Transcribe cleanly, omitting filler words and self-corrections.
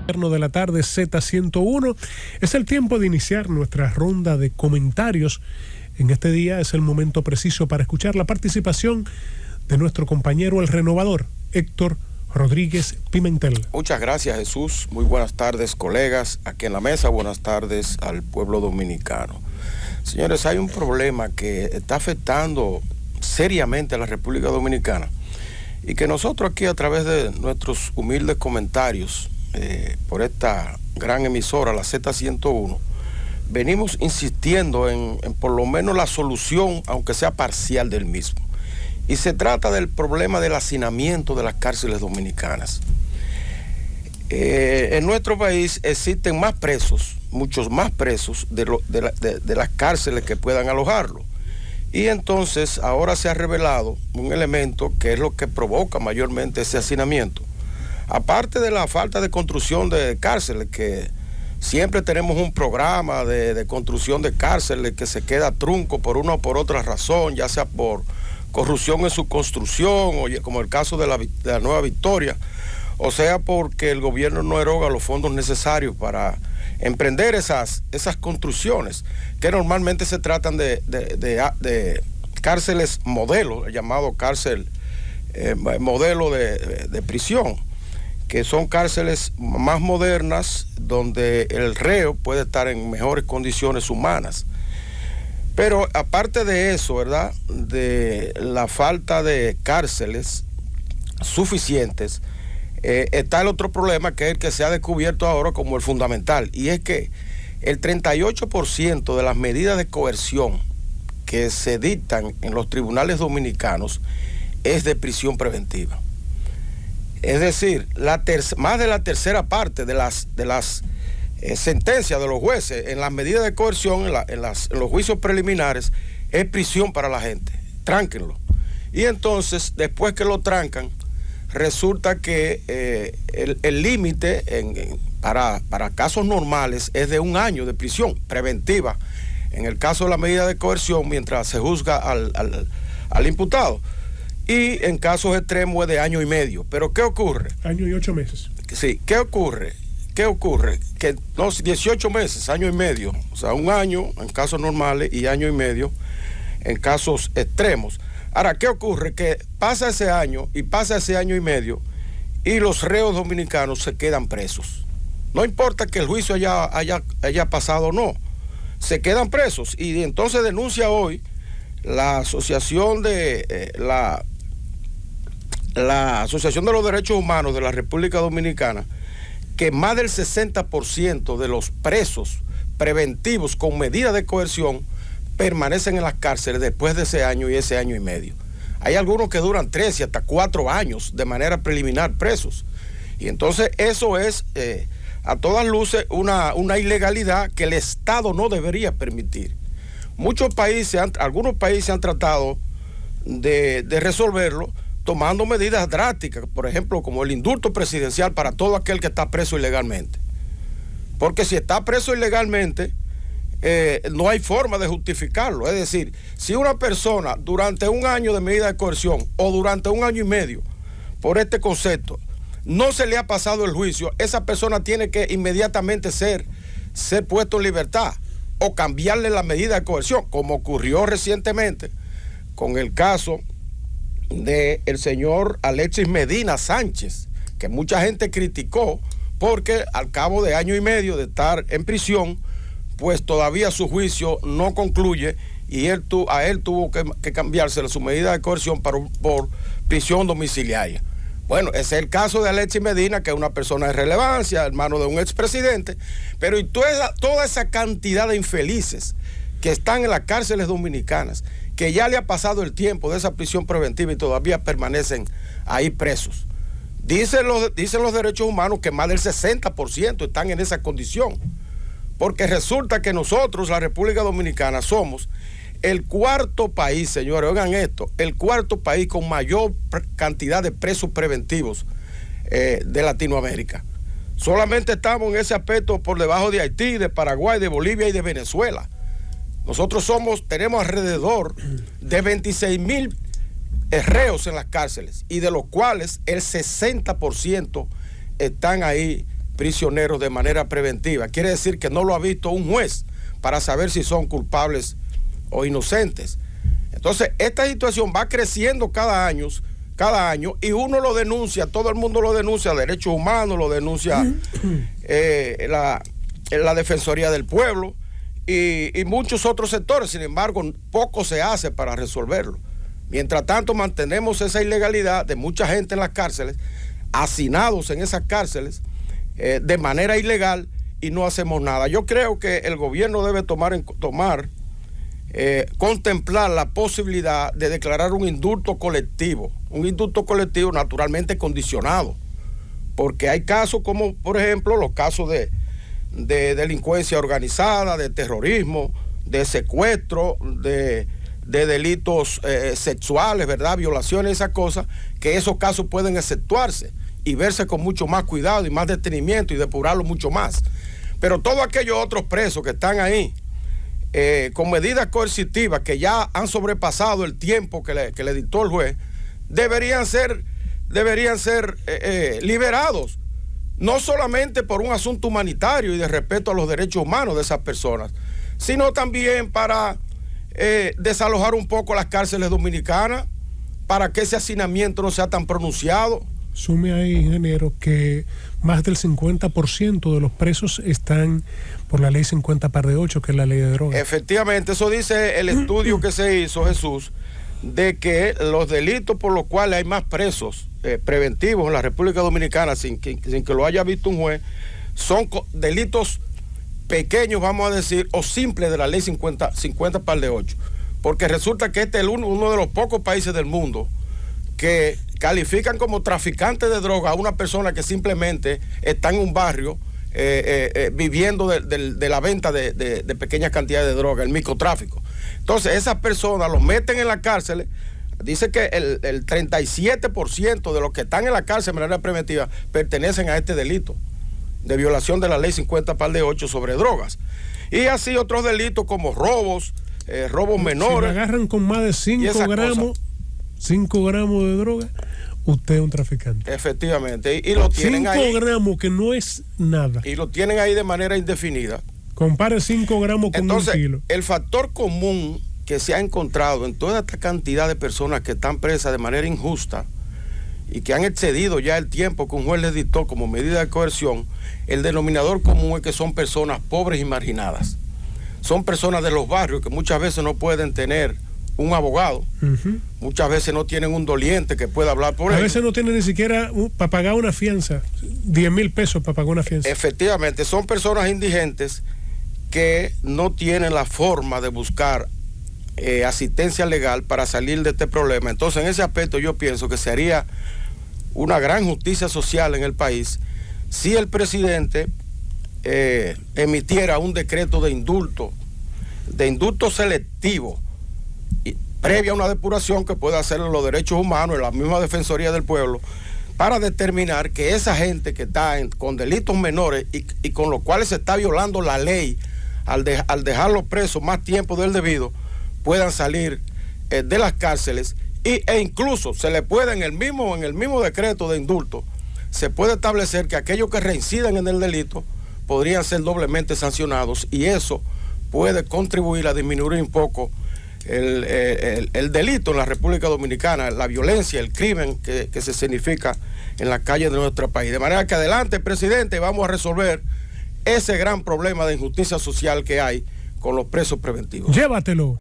De la tarde Z101. Es el tiempo de iniciar nuestra ronda de comentarios. En este día es el momento preciso para escuchar la participación de nuestro compañero el renovador, Héctor Rodríguez Pimentel. Muchas gracias, Jesús. Muy buenas tardes, colegas aquí en la mesa. Buenas tardes al pueblo dominicano. Señores, hay un problema que está afectando seriamente a la República Dominicana y que nosotros aquí, a través de nuestros humildes comentarios por esta gran emisora, la Z101, venimos insistiendo en por lo menos la solución, aunque sea parcial, del mismo. Y se trata del problema del hacinamiento de las cárceles dominicanas. En nuestro país existen más presos, muchos más presos de las cárceles que puedan alojarlo. Y entonces ahora se ha revelado un elemento que es lo que provoca mayormente ese hacinamiento. Aparte de la falta de construcción de cárceles, que siempre tenemos un programa de construcción de cárceles que se queda trunco por una o por otra razón, ya sea por corrupción en su construcción, o como el caso de la Nueva Victoria, o sea porque el gobierno no eroga los fondos necesarios para emprender esas construcciones, que normalmente se tratan de cárceles modelo, llamado cárcel modelo de prisión, que son cárceles más modernas donde el reo puede estar en mejores condiciones humanas. Pero aparte de eso, ¿verdad?, de la falta de cárceles suficientes, está el otro problema, que es el que se ha descubierto ahora como el fundamental, y es que el 38% de las medidas de coerción que se dictan en los tribunales dominicanos es de prisión preventiva. Es decir, más de la tercera parte de las sentencias de los jueces en las medidas de coerción, en los juicios preliminares, es prisión para la gente. Tránquenlo. Y entonces, después que lo trancan, resulta que el límite para casos normales es de 1 año de prisión preventiva, en el caso de la medida de coerción, mientras se juzga al imputado. Y en casos extremos es de 1 año y medio. Pero ¿qué ocurre? 1 año y 8 meses. Sí, ¿qué ocurre? Que no, 18 meses, 1 año y medio. O sea, 1 año en casos normales y 1 año y medio en casos extremos. Ahora, ¿qué ocurre? Que pasa ese año y pasa ese 1 año y medio y los reos dominicanos se quedan presos. No importa que el juicio haya pasado o no, se quedan presos. Y entonces denuncia hoy la Asociación de la Asociación de los Derechos Humanos de la República Dominicana, que más del 60% de los presos preventivos con medida de coerción permanecen en las cárceles después de ese año y ese 1 año y medio. Hay algunos que duran 3 y hasta 4 años de manera preliminar presos. Y entonces eso es a todas luces una ilegalidad que el Estado no debería permitir. Algunos países han tratado de resolverlo tomando medidas drásticas, por ejemplo, como el indulto presidencial para todo aquel que está preso ilegalmente. Porque si está preso ilegalmente, no hay forma de justificarlo. Es decir, si una persona durante 1 año de medida de coerción o durante 1 año y medio, por este concepto, no se le ha pasado el juicio, esa persona tiene que inmediatamente ser puesto en libertad o cambiarle la medida de coerción, como ocurrió recientemente con el caso del señor Alexis Medina Sánchez, que mucha gente criticó porque al cabo de 1 año y medio de estar en prisión, pues todavía su juicio no concluye y a él tuvo que cambiársele su medida de coerción por prisión domiciliaria. Bueno, ese es el caso de Alexis Medina, que es una persona de relevancia, hermano de un expresidente, pero y toda esa cantidad de infelices que están en las cárceles dominicanas, que ya le ha pasado el tiempo de esa prisión preventiva y todavía permanecen ahí presos. Dicen los derechos humanos que más del 60% están en esa condición, porque resulta que nosotros, la República Dominicana, somos el 4.º país, señores, oigan esto, el 4.º país con mayor cantidad de presos preventivos de Latinoamérica. Solamente estamos en ese aspecto por debajo de Haití, de Paraguay, de Bolivia y de Venezuela. Nosotros tenemos alrededor de 26,000 reos en las cárceles, y de los cuales el 60% están ahí prisioneros de manera preventiva. Quiere decir que no lo ha visto un juez para saber si son culpables o inocentes. Entonces, esta situación va creciendo cada año, y uno lo denuncia, todo el mundo lo denuncia, derechos humanos, lo denuncia la Defensoría del Pueblo y muchos otros sectores. Sin embargo, poco se hace para resolverlo. Mientras tanto, mantenemos esa ilegalidad de mucha gente en las cárceles, hacinados en esas cárceles de manera ilegal, y no hacemos nada. Yo creo que el gobierno debe contemplar la posibilidad de declarar un indulto colectivo naturalmente condicionado, porque hay casos como, por ejemplo, los casos de delincuencia organizada, de terrorismo, de secuestro, de delitos sexuales, ¿verdad? Violaciones, esas cosas, que esos casos pueden exceptuarse y verse con mucho más cuidado y más detenimiento y depurarlo mucho más. Pero todos aquellos otros presos que están ahí con medidas coercitivas que ya han sobrepasado el tiempo que le dictó el juez, deberían ser liberados, no solamente por un asunto humanitario y de respeto a los derechos humanos de esas personas, sino también para desalojar un poco las cárceles dominicanas, para que ese hacinamiento no sea tan pronunciado. Sume ahí, ingeniero, que más del 50% de los presos están por la ley 50 par de 8, que es la ley de drogas. Efectivamente, eso dice el estudio que se hizo, Jesús, de que los delitos por los cuales hay más presos preventivos en la República Dominicana, sin que lo haya visto un juez, son delitos pequeños, vamos a decir, o simples de la ley 50 par de 8. Porque resulta que este es uno de los pocos países del mundo que califican como traficante de droga a una persona que simplemente está en un barrio viviendo de la venta de pequeñas cantidades de droga, el microtráfico. Entonces, esas personas los meten en la cárcel. Dice que el 37% de los que están en la cárcel de manera preventiva pertenecen a este delito de violación de la ley 50 par de 8 sobre drogas. Y así otros delitos como robos menores. Si me agarran con más de 5 gramos de droga, usted es un traficante. Efectivamente. Y lo tienen 5 ahí. 5 gramos, que no es nada. Y lo tienen ahí de manera indefinida. Compare 5 gramos con Entonces, 1 kilo. El factor común que se ha encontrado en toda esta cantidad de personas que están presas de manera injusta y que han excedido ya el tiempo que un juez les dictó como medida de coerción, el denominador común es que son personas pobres y marginadas. Son personas de los barrios que muchas veces no pueden tener un abogado, muchas veces no tienen un doliente que pueda hablar por ellos. A veces no tienen ni siquiera para pagar una fianza, 10,000 pesos para pagar una fianza. Efectivamente, son personas indigentes que no tienen la forma de buscar asistencia legal para salir de este problema. Entonces, en ese aspecto yo pienso que sería una gran justicia social en el país si el presidente emitiera un decreto de indulto selectivo, previa a una depuración que pueda hacer los derechos humanos en la misma Defensoría del Pueblo, para determinar que esa gente que está con delitos menores y con los cuales se está violando la ley al dejarlos presos más tiempo del debido, puedan salir de las cárceles e incluso se le puede en el mismo decreto de indulto, se puede establecer que aquellos que reincidan en el delito podrían ser doblemente sancionados, y eso puede contribuir a disminuir un poco el delito en la República Dominicana, la violencia, el crimen que se significa en las calles de nuestro país. De manera que adelante, presidente, vamos a resolver ese gran problema de injusticia social que hay con los presos preventivos. Llévatelo.